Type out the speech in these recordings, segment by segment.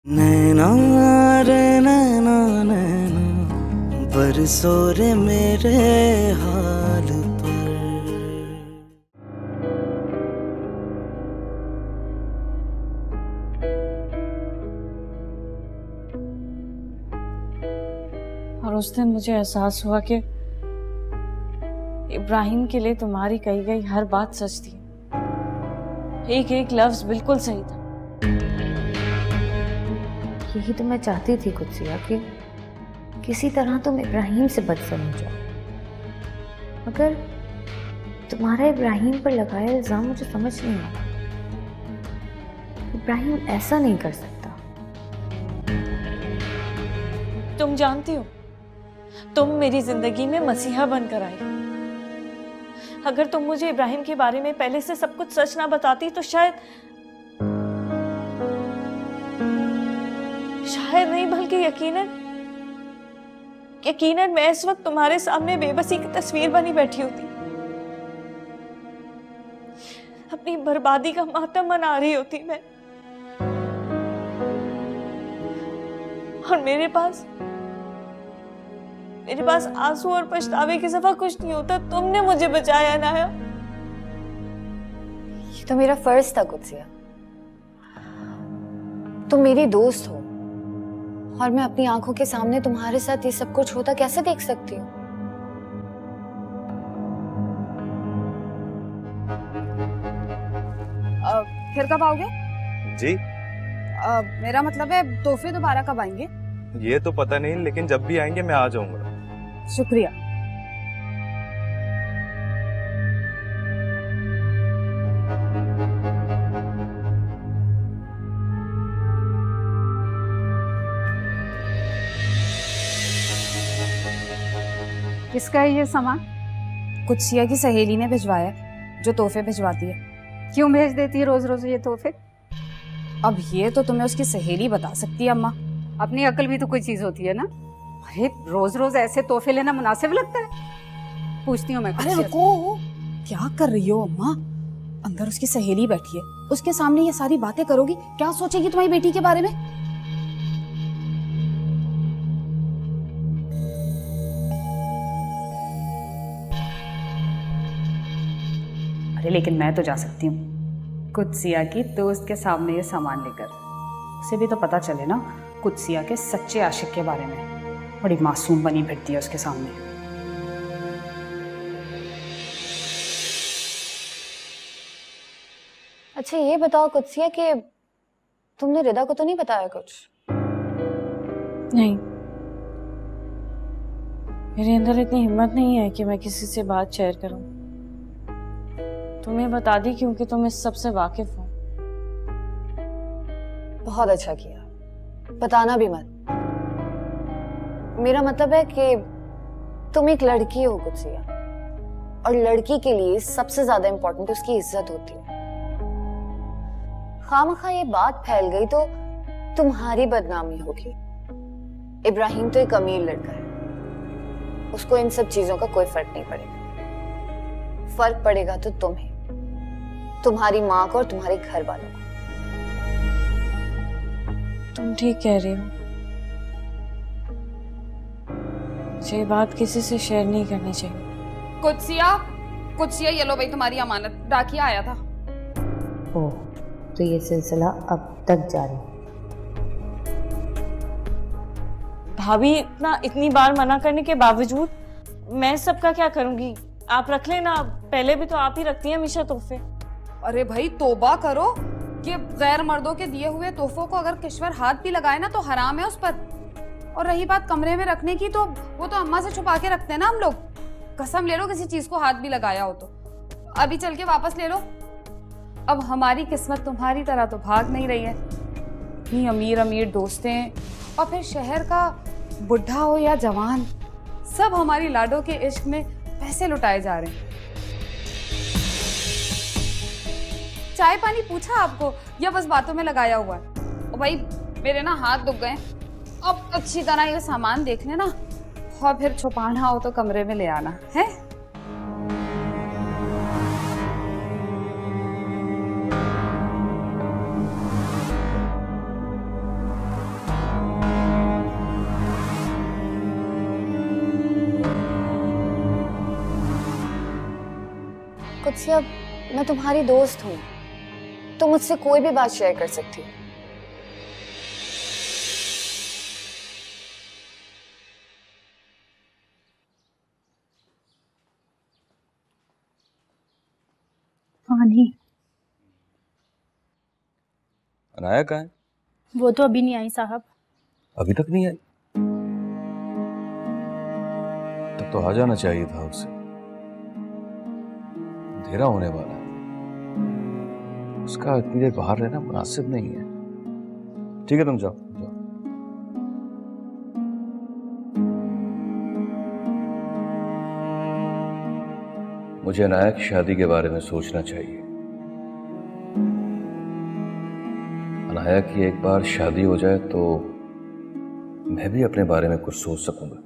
नैना रे नैना नैना बरसो रे मेरे हाल पर। और उस दिन मुझे एहसास हुआ कि इब्राहिम के लिए तुम्हारी कही गई हर बात सच थी। एक एक लफ्ज बिल्कुल सही था। यही तो मैं चाहती थी कुदसिया कि किसी तरह तुम इब्राहिम से बदसर हो जाओ, मगर तुम्हारा इब्राहिम पर लगाया इल्जाम मुझे समझ नहीं आता। इब्राहिम ऐसा नहीं कर सकता। तुम जानती हो, तुम मेरी जिंदगी में मसीहा बनकर आई। अगर तुम मुझे इब्राहिम के बारे में पहले से सब कुछ सच ना बताती तो शायद नहीं, बल्कि यकीनन मैं इस वक्त तुम्हारे सामने बेबसी की तस्वीर बनी बैठी होती, अपनी बर्बादी का मातम मना रही होती मैं। और मेरे पास आंसू और पछतावे के सिवा कुछ नहीं होता। तुमने मुझे बचाया नाया। ये तो मेरा फर्ज था कुदसिया। तुम मेरी दोस्त हो और मैं अपनी आंखों के सामने तुम्हारे साथ ये सब कुछ होता कैसे देख सकती हूँ? फिर कब आओगे? जी मेरा मतलब है तोहफे दोबारा कब आएंगे? ये तो पता नहीं, लेकिन जब भी आएंगे मैं आ जाऊंगा। शुक्रिया। किसका है ये सामान? कुदसिया की सहेली ने भिजवाया, जो तोहफे भिजवाती है। क्यों भेज देती है रोज रोज ये तोहफे? अब ये तो तुम्हें उसकी सहेली बता सकती है अम्मा। अपनी अकल भी तो कोई चीज होती है ना। अरे रोज रोज ऐसे तोहफे लेना मुनासिब लगता है? पूछती हूँ मैं। अरे रुको, क्या कर रही हो अम्मा? अंदर उसकी सहेली बैठी है, उसके सामने ये सारी बातें करोगी, क्या सोचेगी तुम्हारी बेटी के बारे में? अरे लेकिन मैं तो जा सकती हूँ कुदसिया की दोस्त के सामने ये सामान लेकर। उसे भी तो पता चले ना कुदसिया के सच्चे आशिक के बारे में। बड़ी मासूम बनी फिरती है उसके सामने। अच्छा ये बताओ कुदसिया कि तुमने रिदा को तो नहीं बताया कुछ? नहीं, मेरे अंदर इतनी हिम्मत नहीं है कि मैं किसी से बात शेयर करूं। तुम्हें बता दी क्योंकि तुम इस सबसे वाकिफ हो। बहुत अच्छा किया, बताना भी मत। मेरा मतलब है कि तुम एक लड़की हो कुदसिया, और लड़की के लिए सबसे ज्यादा इंपॉर्टेंट उसकी इज्जत होती है। खामखा ये बात फैल गई तो तुम्हारी बदनामी होगी। इब्राहिम तो एक अमीर लड़का है, उसको इन सब चीजों का कोई फर्क नहीं पड़ेगा। फर्क पड़ेगा तो तुम्हें, तुम्हारी माँ को और तुम्हारे घर वालों को। तुम ठीक कह रही हो, मुझे ये बात किसी से शेयर नहीं करनी चाहिए। कुदसिया ये लो भाई तुम्हारी अमानत। डाकिया आया था। ओह, तो ये सिलसिला अब तक जारी। भाभी इतनी बार मना करने के बावजूद मैं सबका क्या करूंगी? आप रख लेना, पहले भी तो आप ही रखती हैं हमेशा तोहफे। अरे भाई तौबा करो कि गैर मर्दों के दिए हुए तोहफों को अगर किश्वर हाथ भी लगाए ना तो हराम है उस पर। और रही बात कमरे में रखने की, तो वो तो अम्मा से छुपा के रखते हैं ना हम लोग। कसम ले लो किसी चीज को हाथ भी लगाया हो तो अभी चल के वापस ले लो। अब हमारी किस्मत तुम्हारी तरह तो भाग नहीं रही है। इतनी अमीर अमीर दोस्तें, और फिर शहर का बुढ़ा हो या जवान, सब हमारी लाडो के इश्क में पैसे लुटाए जा रहे हैं। चाय पानी पूछा आपको या बस बातों में लगाया हुआ है? और भाई मेरे ना हाथ दुख गए। अब अच्छी तरह ये सामान देख लेना और फिर छुपाना हो तो कमरे में ले आना है। कुत्सिया, मैं तुम्हारी दोस्त हूँ, तुम मुझसे कोई भी बात शेयर कर सकती हो। पानी। अनाया कहाँ है? वो तो अभी नहीं आई साहब। अभी तक नहीं आई? तब तो आ जाना चाहिए था उसे। अंधेरा होने वाला है, उसका इतनी देर बाहर रहना मुनासिब नहीं है। ठीक है, तुम जाओ जाओ। मुझे अनाया की शादी के बारे में सोचना चाहिए। अनाया की एक बार शादी हो जाए तो मैं भी अपने बारे में कुछ सोच सकूंगा।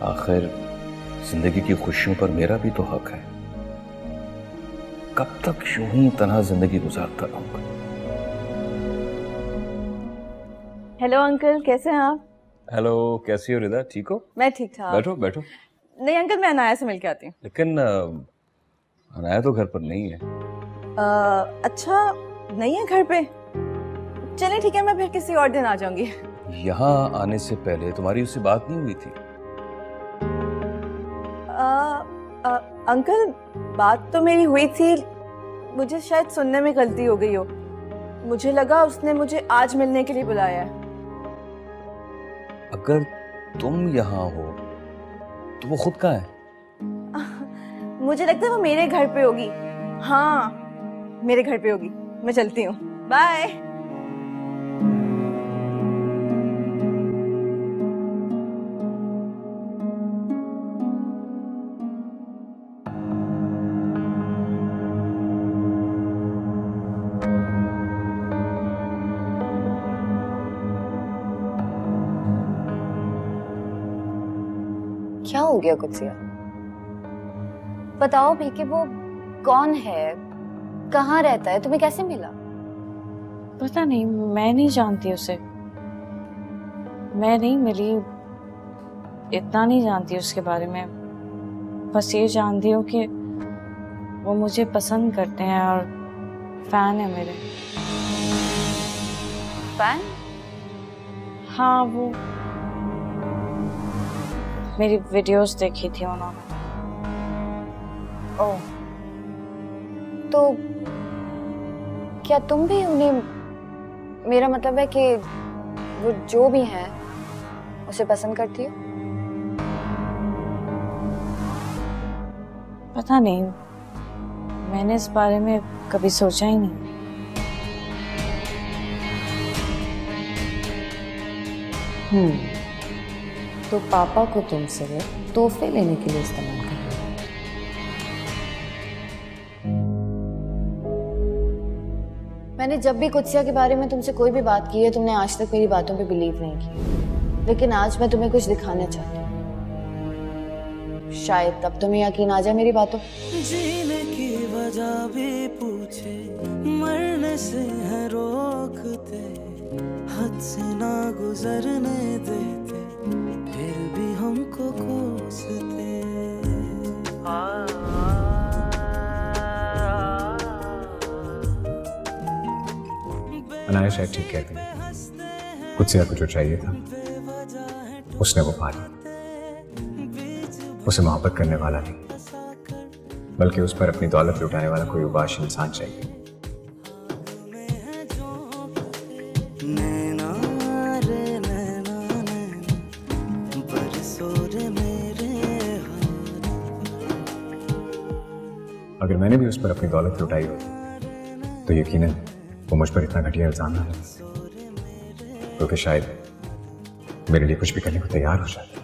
आखिर जिंदगी की खुशियों पर मेरा भी तो हक है। कब तक यूं ही तन्हा जिंदगी गुजारता रहूंगा? हेलो अंकल, कैसे हैं आप? हेलो, कैसी हो रिदा? ठीक हो? मैं ठीक ठाक। बैठो बैठो। नहीं अंकल, मैं अनाया से मिलके आती हूँ। लेकिन अनाया तो घर पर नहीं है। अच्छा, नहीं है घर पे? चलिए ठीक है, मैं फिर किसी और दिन आ जाऊंगी। यहाँ आने से पहले तुम्हारी उससे बात नहीं हुई थी? अंकल, बात तो मेरी हुई थी, मुझे शायद सुनने में गलती हो गई हो। मुझे लगा उसने मुझे आज मिलने के लिए बुलाया है। अगर तुम यहाँ हो तो वो खुद कहाँ है? मुझे लगता है वो मेरे घर पे होगी। हाँ, मेरे घर पे होगी। मैं चलती हूँ, बाय। क्या हो गया कुत्सिया? बताओ भी कि वो कौन है, कहाँ रहता है, तुम्हें कैसे मिला? पता नहीं, मैं नहीं जानती उसे। मैं नहीं मिली, इतना नहीं जानती उसके बारे में। बस ये जानती हूँ कि वो मुझे पसंद करते हैं और फैन है मेरे। फैन? हाँ, वो मेरी वीडियोस देखी थी उन्होंने। ओह, तो क्या तुम भी उन्हें, मेरा मतलब है कि वो जो भी हैं उसे पसंद करती हो? पता नहीं, मैंने इस बारे में कभी सोचा ही नहीं। तो पापा को तुमसे तोहफे लेने के लिए इस्तेमाल कर रहे हो। मैंने जब भी कुत्सिया के बारे में तुमसे कोई भी बात की है, तुमने आज तक मेरी बातों पे बिलीव नहीं किया। लेकिन आज मैं तुम्हें कुछ दिखाना चाहती हूँ, शायद तब तुम्हें यकीन आ जाए मेरी बातों। जीने की वजह भी पूछे, मरने से है रोकते, हद से ना गुजरने देते, फिर भी हमको कोसते। अनाया शायद ठीक कहती है। कुत्सिया को जो चाहिए था उसने वो पा लिया। उसे मोहब्बत करने वाला नहीं, बल्कि उस पर अपनी दौलत लुटाने वाला कोई उबाश इंसान चाहिए। अगर मैंने भी उस पर अपनी दौलत लुटाई होती तो यकीनन वो मुझ पर इतना घटिया इल्जाम ना लगाती, क्योंकि शायद मेरे लिए कुछ भी करने को तैयार हो जाती।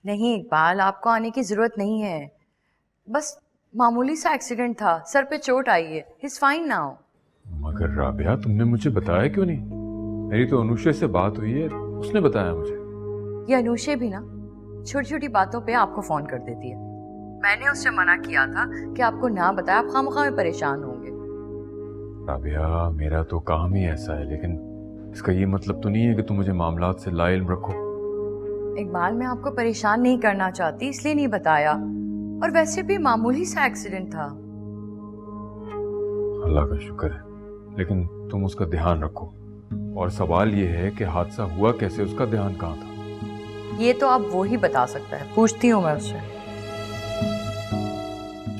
नहीं इकबाल, आपको आने की जरूरत नहीं है। बस मामूली सा एक्सीडेंट था, सर पे चोट आई है। He is fine now. मगर राबिया, तुमने मुझे बताया क्यों नहीं? मेरी तो अनुषे से बात हुई है, उसने बताया मुझे। ये अनुषे भी ना छोटी छोटी बातों पे आपको फोन कर देती है। मैंने उससे मना किया था कि आपको ना बताया, आप खामखा में परेशान होंगे। राबिया, मेरा तो काम ही ऐसा है, लेकिन इसका ये मतलब तो नहीं है कि तुम मुझे मामलात से लाइल्म रखो। इकबाल, मैं आपको परेशान नहीं करना चाहती इसलिए नहीं बताया, और वैसे भी मामूली सा एक्सीडेंट था। अल्लाह का शुक्र है, लेकिन तुम उसका ध्यान रखो। और सवाल ये है कि हादसा हुआ कैसे, उसका ध्यान कहाँ था? ये तो आप वो ही बता सकता है, पूछती हूँ मैं उससे।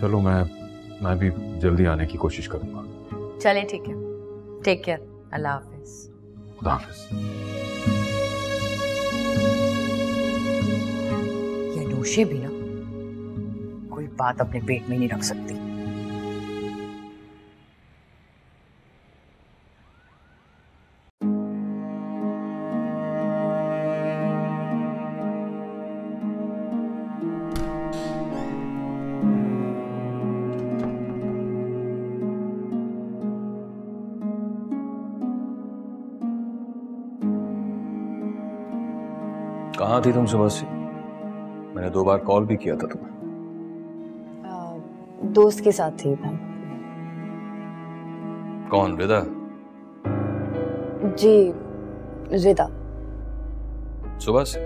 चलो, मैं भी जल्दी आने की कोशिश करूंगा। चले, ठीक है, टेक केयर, अल्लाह हाफिज। खुदा हाफिज। ये नूशे भी ना कोई बात अपने पेट में नहीं रख सकती। कहाँ थी तुम सुबह से? मैंने 2 बार कॉल भी किया था तुम्हें। दोस्त के साथ थी मैं। कौन? रिदा? जी, रिदा। सुबह से?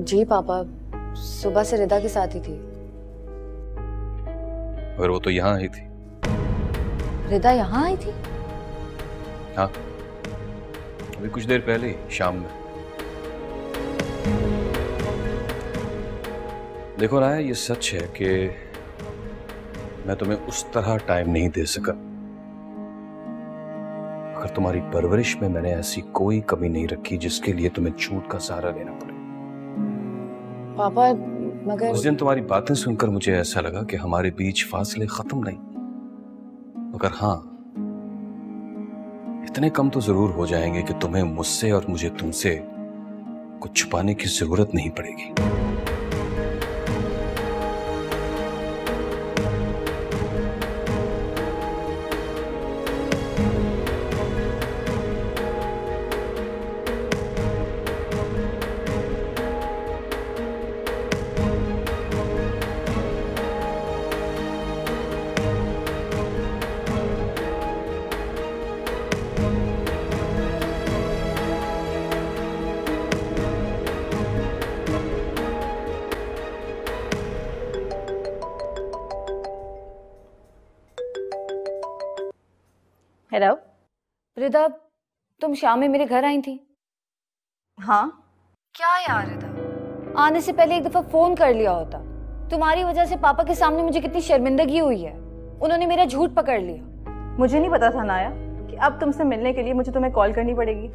जी पापा, सुबह से रिदा के साथ ही थी। और वो तो यहाँ आई थी। रिदा यहाँ आई थी? हाँ, अभी कुछ देर पहले ही, शाम में। देखो राया, ये सच है कि मैं तुम्हें उस तरह टाइम नहीं दे सका। अगर तुम्हारी परवरिश में मैंने ऐसी कोई कमी नहीं रखी जिसके लिए तुम्हें झूठ का सहारा लेना पड़े। पापा मगर उस दिन तुम्हारी बातें सुनकर मुझे ऐसा लगा कि हमारे बीच फासले खत्म नहीं, मगर हाँ, इतने कम तो जरूर हो जाएंगे कि तुम्हें मुझसे और मुझे तुमसे कुछ छुपाने की जरूरत नहीं पड़ेगी। हेलो रिदा, तुम शाम में मेरे घर आई थी? हाँ। क्या यार रिदा, आने से पहले एक दफा फोन कर लिया होता। तुम्हारी वजह से पापा के सामने मुझे कितनी शर्मिंदगी हुई है। उन्होंने मेरा झूठ पकड़ लिया। मुझे नहीं पता था नाया कि अब तुमसे मिलने के लिए मुझे तुम्हें कॉल करनी पड़ेगी।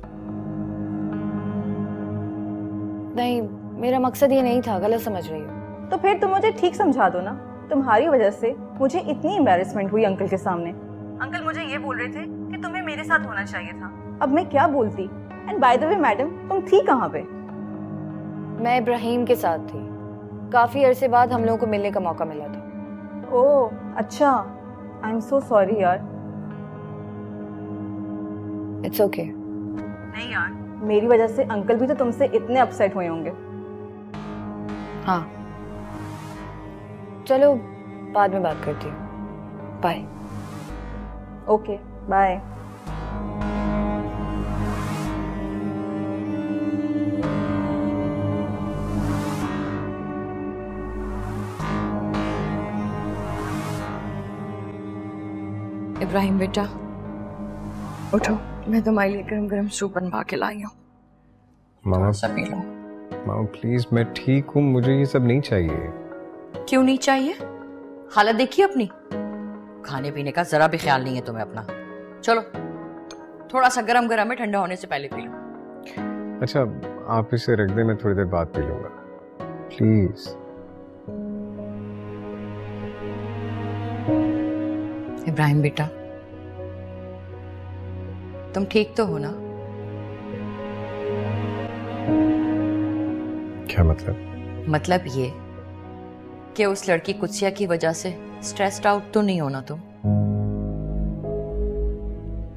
नहीं, मेरा मकसद ये नहीं था, गलत समझ रही हो। तो फिर तुम मुझे ठीक समझा दो ना। तुम्हारी वजह से मुझे इतनी एम्बैरेसमेंट हुई अंकल के सामने। अंकल मुझे ये बोल रहे थे कि तुम्हें मेरे साथ होना चाहिए था। अब मैं क्या बोलती? And by the way madam, तुम थी कहाँ पे? मैं इब्राहिम के साथ थी। काफी अरसे बाद हम लोगों को मिलने का मौका मिला था। ओह अच्छा, आई एम सो सॉरी यार। It's okay. नहीं यार, मेरी वजह से अंकल भी तो तुमसे इतने अपसेट हुए होंगे। हाँ, चलो बाद में बात करती हूँ। बाय। Okay bye. इब्राहिम बेटा उठो, मैं तुम्हारे लिए गरम गरम सूप बनवा के लाई हूँ। मामा सब पी लो। मामा प्लीज, मैं ठीक हूँ, मुझे ये सब नहीं चाहिए। क्यों नहीं चाहिए? हालत देखिए अपनी, खाने पीने का जरा भी ख्याल नहीं है तुम्हें अपना। चलो थोड़ा सा गरम गरम है, ठंडा होने से पहले पी लो। अच्छा आप इसे रख दे, मैं थोड़ी देर बाद पी लूंगा प्लीज। इब्राहिम बेटा तुम ठीक तो हो ना? क्या मतलब? मतलब ये कि उस लड़की कुत्सिया की वजह से स्ट्रेस्ड आउट तो नहीं होना तुम?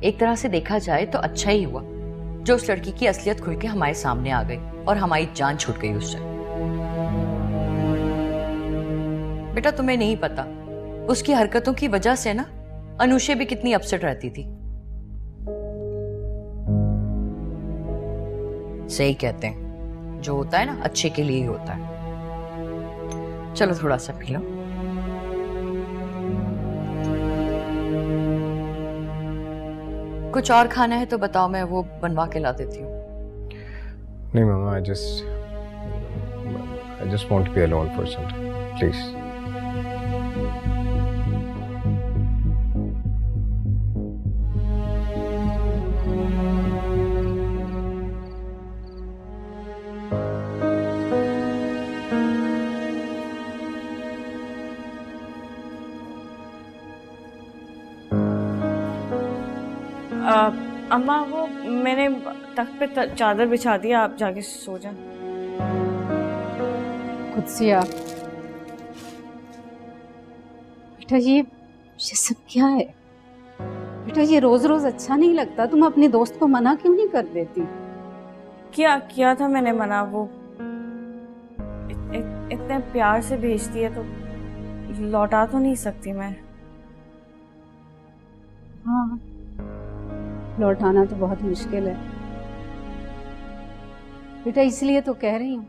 एक तरह से देखा जाए तो अच्छा ही हुआ जो उस लड़की की असलियत खुल के हमारे सामने आ गई और हमारी जान छूट गई उससे। बेटा तुम्हें नहीं पता, उसकी हरकतों की वजह से ना अनुषे भी कितनी अपसेट रहती थी। सही कहते हैं, जो होता है ना अच्छे के लिए ही होता है। चलो थोड़ा सा पी लो। कुछ और खाना है तो बताओ, मैं वो बनवा के ला देती हूँ। नहीं मामा, I just want to be alone for some time, please. अम्मा वो मैंने तख्त पे चादर बिछा दिया, आप जाके सो जाएं। कुदसिया, बेटा ये सब क्या है? बेटा ये रोज रोज अच्छा नहीं लगता, तुम अपने दोस्त को मना क्यों नहीं कर देती? क्या किया था मैंने मना? वो इतने प्यार से भेजती है तो लौटा तो नहीं सकती मैं। हाँ, लौटाना तो बहुत मुश्किल है बेटा, इसलिए तो कह रही हूँ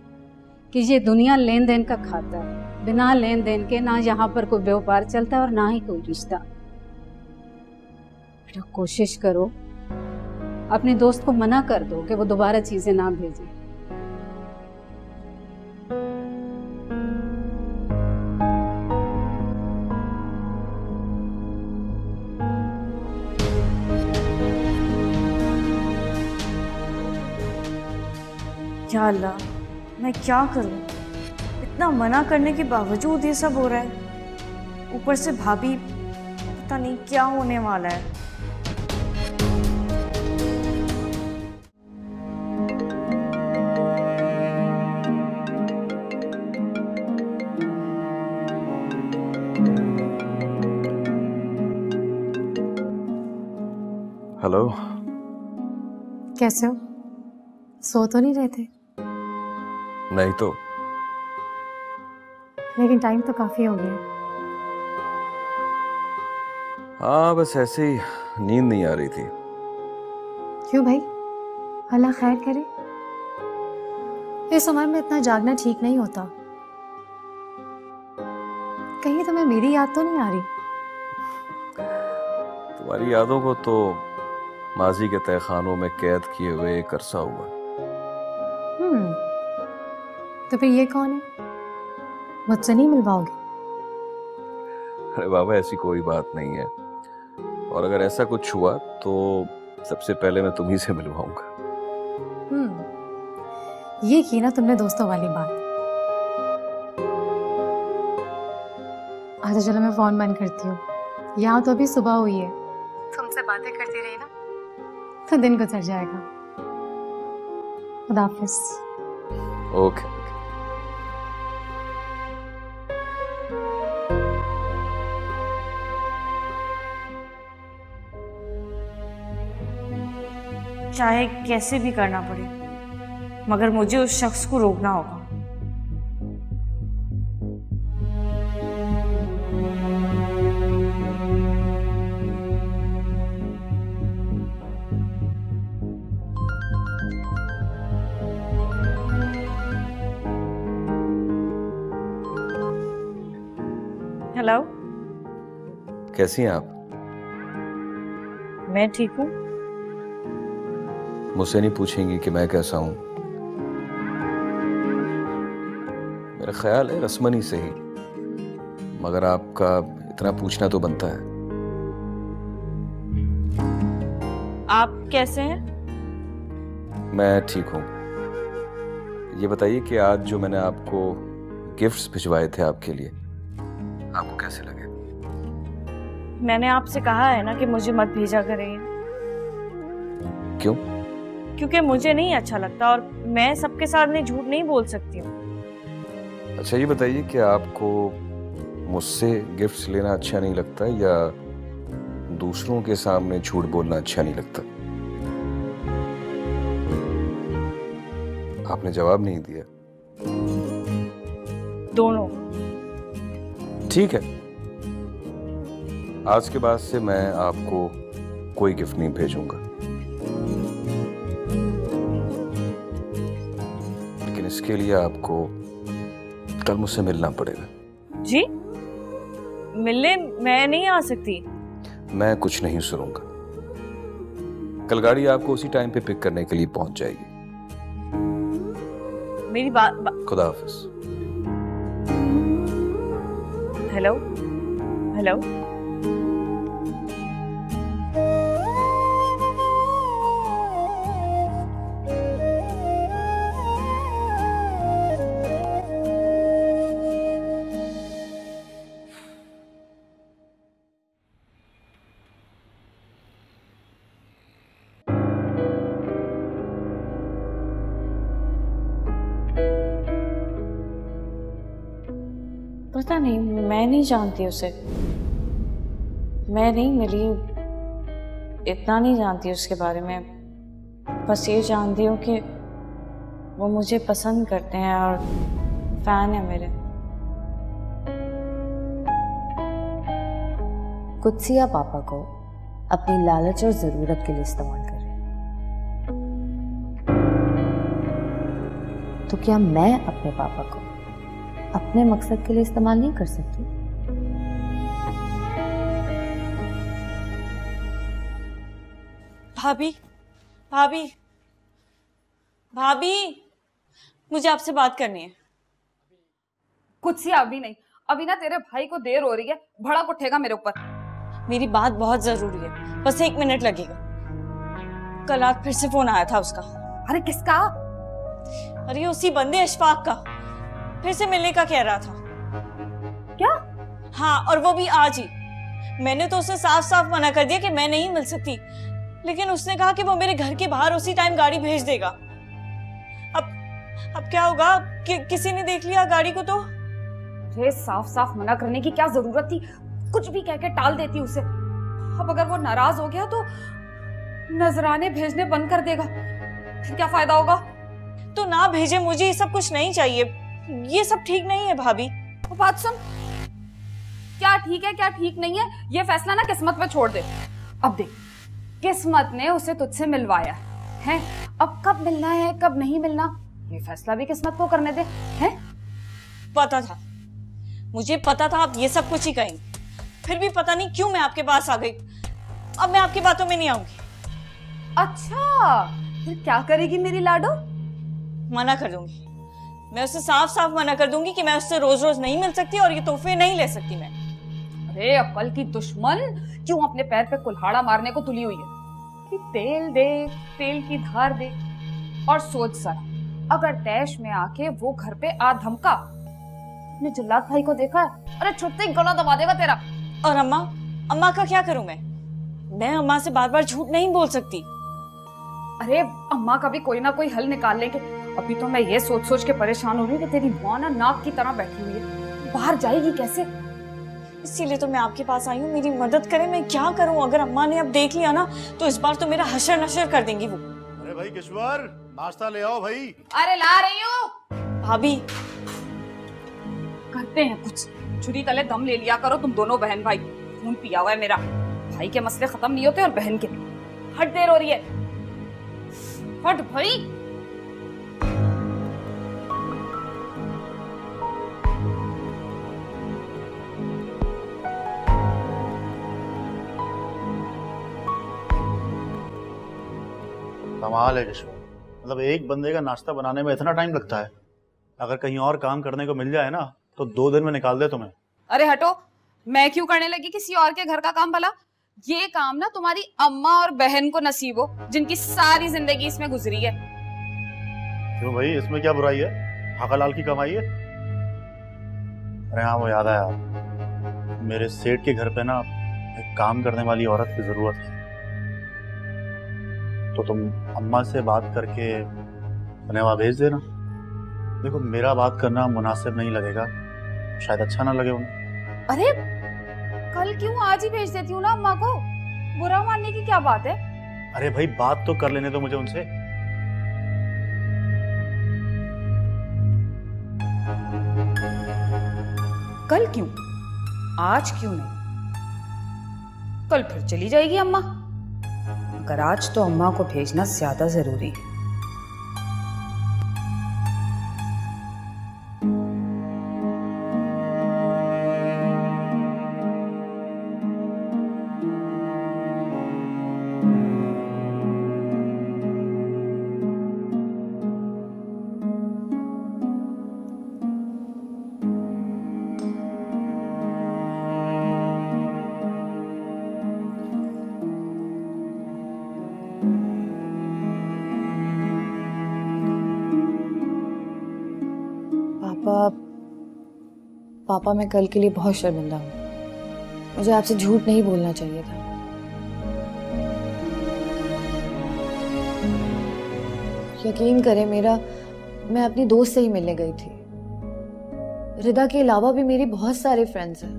कि ये दुनिया लेन देन का खाता है। बिना लेन देन के ना यहाँ पर कोई व्यापार चलता है और ना ही कोई रिश्ता। बेटा कोशिश करो, अपने दोस्त को मना कर दो कि वो दोबारा चीजें ना भेजे। या अल्लाह, मैं क्या करूं? इतना मना करने के बावजूद ये सब हो रहा है। ऊपर से भाभी, पता नहीं क्या होने वाला है। हेलो, कैसे हो? सो तो नहीं रहे थे? नहीं तो। लेकिन टाइम तो काफी हो गया। हाँ, बस ऐसे ही नींद नहीं आ रही थी। क्यों भाई? अल्लाह खैर करे। इस उम्र में इतना जागना ठीक नहीं होता। कहीं तुम्हें मेरी याद तो नहीं आ रही? तुम्हारी यादों को तो माजी के तहखानों में कैद किए हुए एक अरसा हुआ। तो फिर ये कौन है? मुझसे नहीं मिलवाओगे? अरे बाबा, ऐसी कोई बात नहीं है, और अगर ऐसा कुछ हुआ तो सबसे पहले मैं तुम्ही से मिलवाऊंगा। ये की ना तुमने दोस्तों वाली बात। अच्छा चलो, मैं फोन बंद करती हूँ। यहाँ तो अभी सुबह हुई है, तुमसे बातें करती रही ना तो दिन गुजर जाएगा। खुदा हाफिज़। ओके। चाहे कैसे भी करना पड़े, मगर मुझे उस शख्स को रोकना होगा। हेलो, कैसी हैं आप? मैं ठीक हूँ। मुझसे नहीं पूछेंगी कि मैं कैसा हूं? मेरा ख्याल है रस्मन ही सही, मगर आपका इतना पूछना तो बनता है। आप कैसे हैं? मैं ठीक हूँ। ये बताइए कि आज जो मैंने आपको गिफ्ट्स भिजवाए थे आपके लिए, आपको कैसे लगे? मैंने आपसे कहा है ना कि मुझे मत भेजा करें। क्यों? क्योंकि मुझे नहीं अच्छा लगता और मैं सबके सामने झूठ नहीं बोल सकती हूँ। अच्छा ये बताइए कि आपको मुझसे गिफ्ट्स लेना अच्छा नहीं लगता या दूसरों के सामने झूठ बोलना अच्छा नहीं लगता? आपने जवाब नहीं दिया। दोनों। ठीक है, आज के बाद से मैं आपको कोई गिफ्ट नहीं भेजूंगा, लेकिन इसके लिए आपको कल मुझसे मिलना पड़ेगा। जी? मिलने मैं नहीं आ सकती। मैं कुछ नहीं सुनूंगा। कल गाड़ी आपको उसी टाइम पे पिक करने के लिए पहुंच जाएगी। मेरी खुदा हाफिज। Hello hello. पता नहीं, मैं नहीं जानती उसे। मैं नहीं मिली, इतना नहीं जानती उसके बारे में। बस ये जानती हूँ कि वो मुझे पसंद करते हैं और फैन है मेरे। कुत्सिया पापा को अपनी लालच और जरूरत के लिए इस्तेमाल कर रहे हैं, तो क्या मैं अपने पापा को अपने मकसद के लिए इस्तेमाल नहीं कर सकती? भाभी, भाभी, भाभी, मुझे आपसे बात करनी है। कुछ सी अभी नहीं, अभी ना तेरे भाई को देर हो रही है, भड़क उठेगा मेरे ऊपर। मेरी बात बहुत जरूरी है, बस 1 मिनट लगेगा। कल रात फिर से फोन आया था उसका। अरे किसका? अरे उसी बंदे अशफाक का, फिर से मिलने का कह रहा था। क्या? हाँ, और वो भी आज ही। मैंने तो उसे साफ साफ मना कर दिया कि मैं नहीं मिल सकती, लेकिन उसने कहा कि वो मेरे घर के बाहर उसी टाइम गाड़ी भेज देगा। अब क्या होगा? किसी ने देख लिया गाड़ी को तो? ये साफ साफ मना करने की क्या जरूरत थी? कुछ भी कह के टाल देती उसे। अब अगर वो नाराज हो गया तो नजराने भेजने बंद कर देगा, फिर क्या फायदा होगा? तो ना भेजे, मुझे ये सब कुछ नहीं चाहिए। ये सब ठीक नहीं है भाभी। बात सुन, क्या ठीक है क्या ठीक नहीं है ये फैसला ना किस्मत पे छोड़ दे। अब देख, किस्मत ने उसे तुझसे मिलवाया है, अब कब मिलना है कब नहीं मिलना ये फैसला भी किस्मत को करने दे। है? पता था, मुझे पता था आप ये सब कुछ ही कहेंगे, फिर भी पता नहीं क्यों मैं आपके पास आ गई। अब मैं आपकी बातों में नहीं आऊंगी। अच्छा, फिर क्या करेगी मेरी लाडो? मना कर दूंगी। मैं उससे साफ साफ मना कर दूंगी कि मैं उससे रोज रोज नहीं मिल सकती और ये तोहफे नहीं ले सकती मैं। अरे अक्ल की दुश्मन, क्यों अपने पैर पे कुल्हाड़ा मारने को तुली हुई है कि तेल दे, तेल की धार दे। और सोच सर, अगर तैश में आके वो घर पे आ धमका, अपने जल्लाद भाई को देखा है, अरे छुट्टी गला दबा देगा तेरा। और अम्मा का क्या करूं मैं अम्मा से बार बार झूठ नहीं बोल सकती। अरे अम्मा का भी कोई ना कोई हल निकाल लेंगे। अभी तो मैं ये सोच सोच के परेशान हो रही हूँ कि तेरी माँ ना नाक की तरह बैठी हुई है, बाहर जाएगी कैसे? इसीलिए तो मैं आपके पास आई हूँ, मेरी मदद करें। मैं क्या करूँ? अगर अम्मा ने अब देख लिया ना तो इस बार तो मेरा हशर नशर कर देंगी वो। अरे भाई किश्वर, नाश्ता ले आओ भाई। अरे ला रही हूँ। भाभी, करते हैं कुछ, छुरी तले दम ले लिया करो तुम दोनों बहन भाई। खून पिया हुआ है मेरा, भाई के मसले खत्म नहीं होते और बहन के। हट, देर हो रही है, हट भाई। कमाल है किशोर, मतलब एक बंदे का नाश्ता बनाने में इतना टाइम लगता है। अगर कहीं और काम करने को मिल जाए ना तो 2 दिन में निकाल दे तुम्हें। अरे हटो, मैं क्यों करने लगी किसी और के घर का काम? भला ये काम ना तुम्हारी अम्मा और बहन को नसीब हो, जिनकी सारी जिंदगी इसमें गुजरी है। क्यों भाई, इसमें क्या बुराई है? हकालाल की कमाई है। अरे हाँ, वो याद आया, मेरे सेठ के घर पे ना एक काम करने वाली औरत की जरूरत है, तो तुम अम्मा से बात करके उन्हें वहां भेज देना। देखो, मेरा बात करना मुनासिब नहीं लगेगा, शायद अच्छा ना लगे उन्हें। अरे कल क्यों, आज ही भेज देती हूँ ना अम्मा को, बुरा मानने की क्या बात है? अरे भाई, बात तो कर लेने दो मुझे उनसे। कल क्यों, आज क्यों नहीं? कल फिर चली जाएगी अम्मा। मगर आज तो अम्मा को भेजना ज्यादा जरूरी है। पापा, मैं कल के लिए बहुत शर्मिंदा हूँ। मुझे आपसे झूठ नहीं बोलना चाहिए था। यकीन करें मैं अपनी दोस्त से ही मिलने गई थी। रिदा के अलावा भी मेरी बहुत सारे फ्रेंड्स हैं।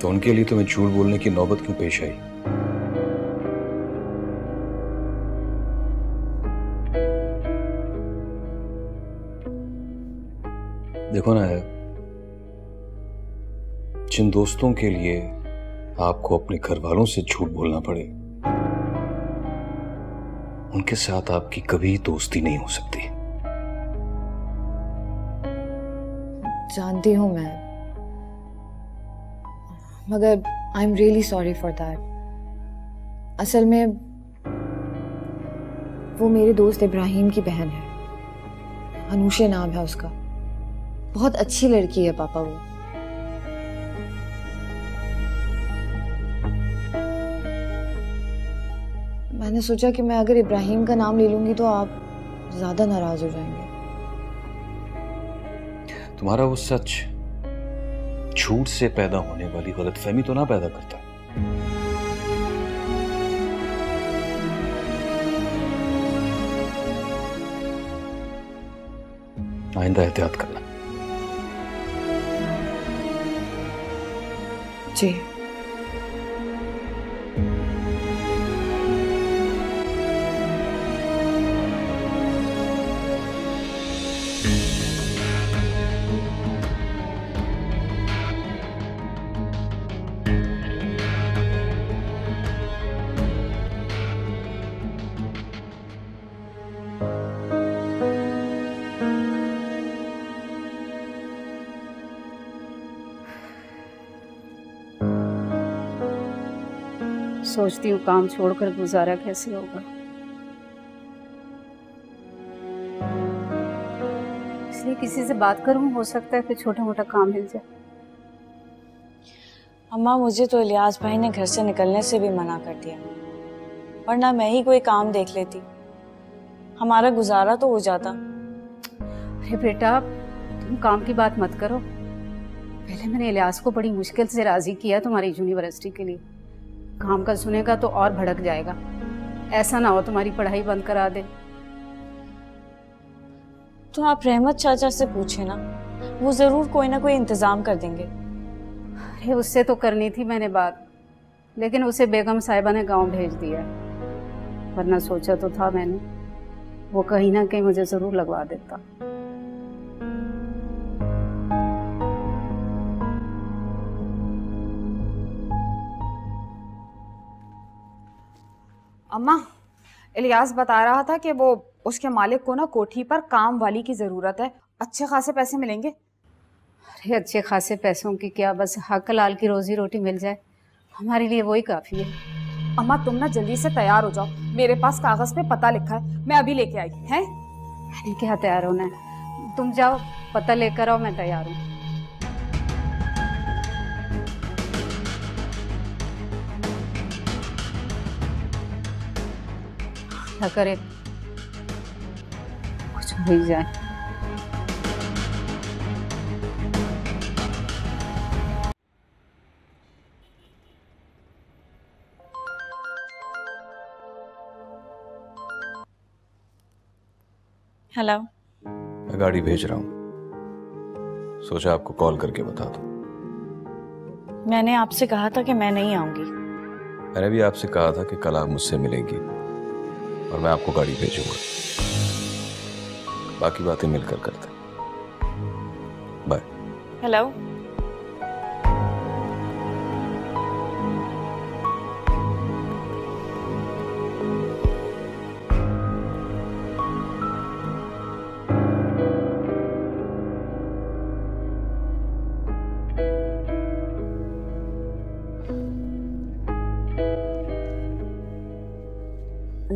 तो उनके लिए तुम्हें झूठ बोलने की नौबत क्यों पेश आई? देखो ना, जिन दोस्तों के लिए आपको अपने घर वालों से झूठ बोलना पड़े, उनके साथ आपकी कभी दोस्ती नहीं हो सकती। जानती हूं मैं, मगर I am really sorry for that. असल में वो मेरे दोस्त इब्राहिम की बहन है, अनुषा नाम है उसका। बहुत अच्छी लड़की है पापा वो। मैंने सोचा कि मैं अगर इब्राहिम का नाम ले लूंगी तो आप ज्यादा नाराज हो जाएंगे। तुम्हारा वो सच झूठ से पैदा होने वाली गलतफहमी तो ना पैदा करता? आइंदा एहतियात करना। जी। सोचती हूँ काम छोड़कर गुजारा कैसे होगा। इसलिए किसी से बात करूँ, हो सकता है कि छोटा मोटा काम मिल जाए। अम्मा, मुझे तो इलियास भाई ने घर से निकलने से भी मना कर दिया, वरना मैं ही कोई काम देख लेती, हमारा गुजारा तो हो जाता। अरे बेटा, तुम काम की बात मत करो। पहले मैंने इलियास को बड़ी मुश्किल से राजी किया तुम्हारी यूनिवर्सिटी के लिए। काम का सुनेगा तो और भड़क जाएगा। ऐसा ना हो तुम्हारी पढ़ाई बंद करा दे। तो आप रहमत चाचा से पूछे ना, वो जरूर कोई ना कोई इंतजाम कर देंगे। अरे उससे तो करनी थी मैंने बात, लेकिन उसे बेगम साहिबा ने गांव भेज दिया। वरना सोचा तो था मैंने, वो कहीं ना कहीं मुझे जरूर लगवा देता। अम्मा, इलियास बता रहा था कि वो उसके मालिक को ना कोठी पर काम वाली की जरूरत है, अच्छे खासे पैसे मिलेंगे। अरे अच्छे खासे पैसों की क्या, बस हक लाल की रोजी रोटी मिल जाए, हमारे लिए वही काफी है। अम्मा तुम ना जल्दी से तैयार हो जाओ, मेरे पास कागज पे पता लिखा है, मैं अभी लेके आई। हैं? मैंने क्या तैयार होना है, तुम जाओ पता लेकर आओ, मैं तैयार हूँ। क्या करे, कुछ हो ही जाए। हेलो। मैं गाड़ी भेज रहा हूँ, सोचा आपको कॉल करके बता दूं। मैंने आपसे कहा था कि मैं नहीं आऊंगी। मैंने भी आपसे कहा था कि कल आप मुझसे मिलेंगी और मैं आपको गाड़ी भेजूंगा। बाकी बातें मिलकर करते हैं। बाय। हेलो।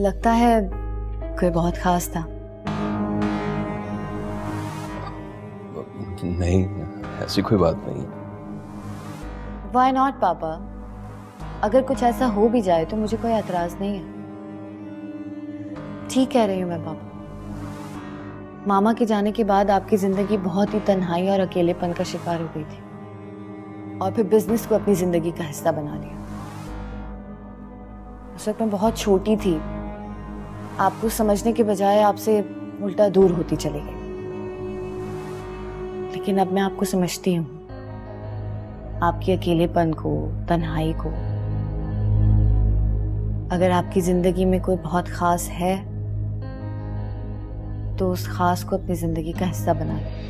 लगता है कोई बहुत खास था। नहीं, ऐसी कोई बात नहीं। Why not पापा? अगर कुछ ऐसा हो भी जाए तो मुझे कोई एतराज नहीं है। ठीक कह रही हूँ मैं पापा। मामा के जाने के बाद आपकी जिंदगी बहुत ही तन्हाई और अकेलेपन का शिकार हो गई थी, और फिर बिजनेस को अपनी जिंदगी का हिस्सा बना लिया। उस वक्त मैं बहुत छोटी थी, आपको समझने के बजाय आपसे उल्टा दूर होती चली गई। लेकिन अब मैं आपको समझती हूँ, आपके अकेलेपन को, तन्हाई को। अगर आपकी जिंदगी में कोई बहुत खास है तो उस खास को अपनी जिंदगी का हिस्सा बना लें।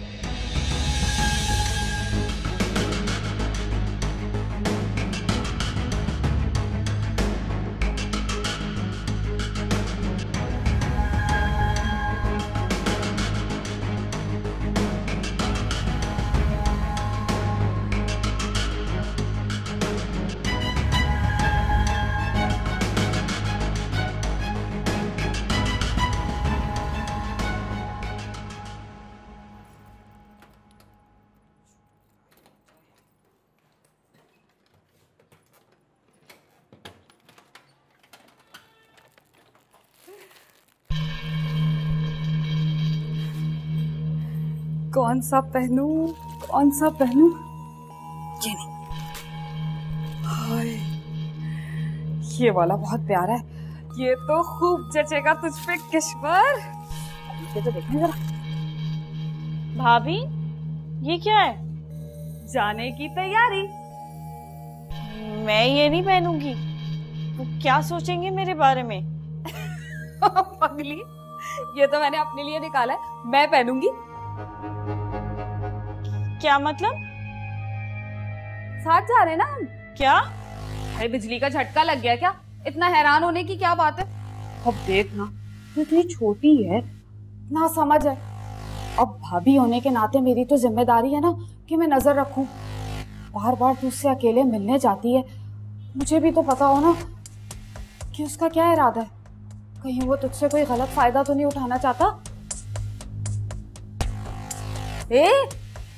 कौन सा पहनूं, कौन सा पहनूं? ये नहीं, हाय ये वाला बहुत प्यारा है, ये तो खूब जचेगा तुझ पे किश्वर। ये तो देखने जरा। भाभी ये क्या है? जाने की तैयारी। मैं ये नहीं पहनूंगी, तो क्या सोचेंगे मेरे बारे में? पगली, ये तो मैंने अपने लिए निकाला है, मैं पहनूंगी। क्या मतलब? साथ जा रहे ना हम। क्या? अरे बिजली का झटका लग गया क्या? इतना हैरान होने की क्या बात है? अब देखना, तू इतनी छोटी है, ना समझ है। अब भाभी होने के नाते मेरी तो जिम्मेदारी है ना कि मैं नजर रखूं। बार बार तुझसे अकेले मिलने जाती है, मुझे भी तो पता हो ना कि उसका क्या इरादा है। कहीं वो तुझसे कोई गलत फायदा तो नहीं उठाना चाहता?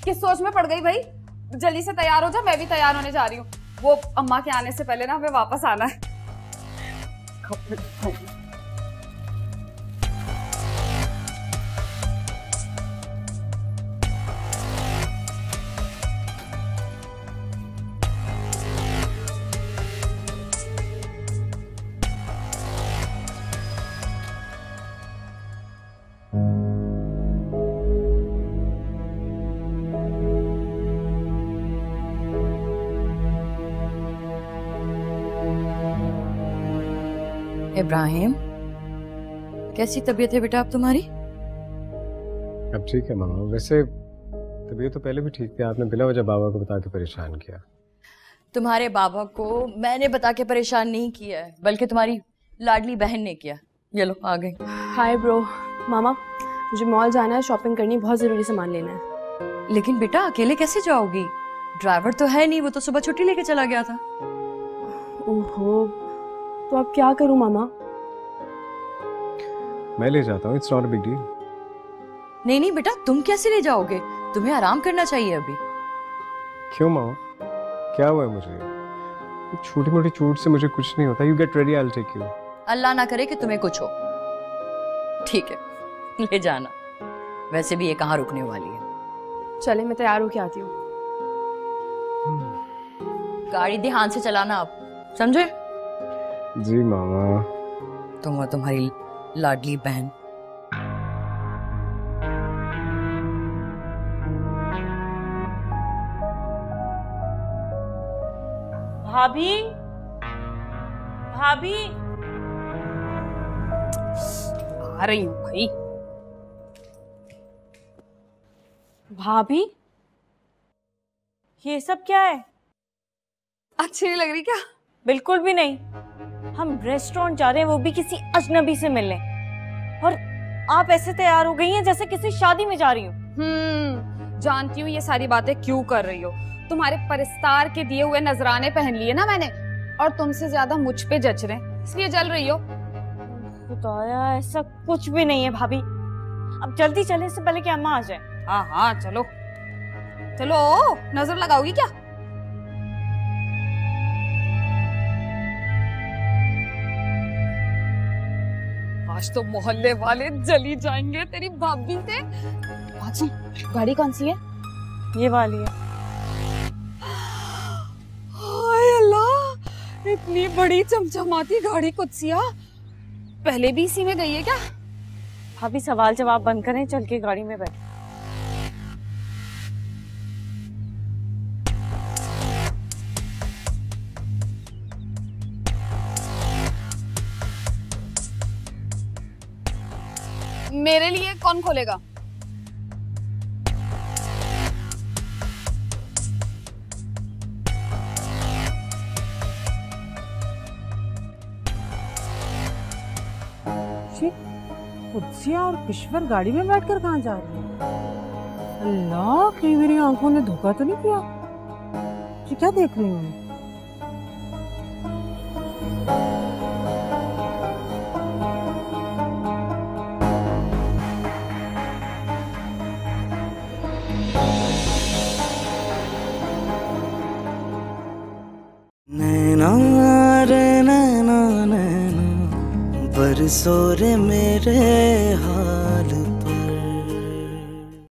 किस सोच में पड़ गई भाई? जल्दी से तैयार हो जा, मैं भी तैयार होने जा रही हूँ। वो अम्मा के आने से पहले ना हमें वापस आना है। इब्राहिम, कैसी तबीयत है बेटा अब तुम्हारी? अब ठीक है मामा। वैसे तबीयत तो पहले भी ठीक थी, आपने बिला वजह बाबा को बता के परेशान किया। तुम्हारे बाबा को मैंने बता के परेशान नहीं किया है, बल्कि तुम्हारी लाडली बहन ने किया। ये लो आ गई। Hi bro. मामा मुझे मॉल जाना है, शॉपिंग करनी, बहुत जरूरी सामान लेना है। लेकिन बेटा अकेले कैसे जाओगी? ड्राइवर तो है नहीं, वो तो सुबह छुट्टी लेके चला गया था। ओहो, तो अब क्या करूं मामा? मैं ले जाता हूँ, it's not a big deal. नहीं नहीं बेटा, तुम कैसे ले जाओगे? तुम्हें आराम करना चाहिए अभी। क्यों मामा, क्या हुआ है मुझे? छोटी मोटी चोट से मुझे कुछ नहीं होता। You get ready, I will take you. Allah ना करे कि तुम्हें कुछ हो। ठीक है, ले जाना। वैसे भी ये कहाँ रुकने वाली है। चले, मैं तैयार होके आती हूँ। गाड़ी ध्यान से चलाना आप, समझे? जी मामा। तुम और तुम्हारी लाडली बहन। भाभी, भाभी आ रही हूँ भाई। भाभी ये सब क्या है? अच्छी नहीं लग रही क्या? बिल्कुल भी नहीं। हम रेस्टोरेंट जा रहे हैं, वो भी किसी अजनबी से मिलने, और आप ऐसे तैयार हो गई हैं जैसे किसी शादी में जा रही हो। जानती हूँ ये सारी बातें क्यों कर रही हो। तुम्हारे परिस्तार के दिए हुए नजराने पहन लिए ना मैंने, और तुमसे ज्यादा मुझ पे जच रहे हैं, इसलिए जल रही हो। खुदाया, ऐसा कुछ भी नहीं है भाभी। अब जल्दी चले इससे पहले कि अम्मा आ जाए। हाँ हाँ चलो चलो, नजर लगाओगी क्या? आज तो मोहल्ले वाले जली जाएंगे तेरी भाभी से। बात सुन, गाड़ी कौन सी है? ये वाली है। हाय अल्लाह, इतनी बड़ी चमचमाती गाड़ी कुत्सिया, पहले भी इसी में गई है क्या? भाभी सवाल जवाब बंद करें, चल के गाड़ी में बैठ। मेरे लिए कौन खोलेगा? कुत्सिया और किश्वर गाड़ी में बैठकर कहाँ जा रही है? अल्लाह, कहीं मेरी आंखों ने धोखा तो नहीं किया? ये क्या देख रही हूँ? नैना रे नैना नैना बरसो रे मेरे हाल